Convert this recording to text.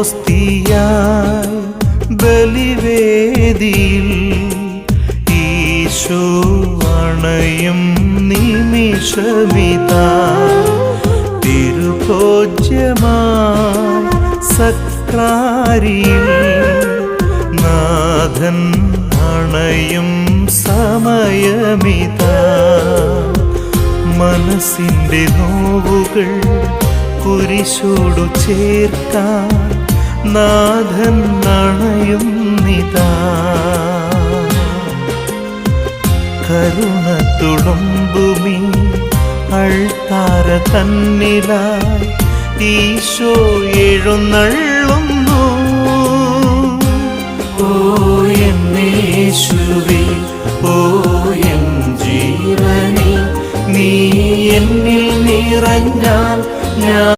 ഓസ്തിയായി ബലിവേദിയിൽ ഈശോ അണയും നിമിഷമിതാ തിരുഭോജ്യമായി സക്രാരിയിൽ നാഥൻ അണയും സമയമിതാ മനസ്സിൻ്റെ നോവുകൾ കുരിശോടു ചേർക്കാൻ നാഥൻ അണയുന്നിതാ കരുണ തുളുമ്പുമീ അൾത്താര തന്നിലായി ഈശോ എഴുന്നള്ളുന്നു. ഓ എൻ യേശുവേ, ഓ എൻ ജീവനേ, നീ എന്നിൽ നിറഞ്ഞാൽ ഞാൻ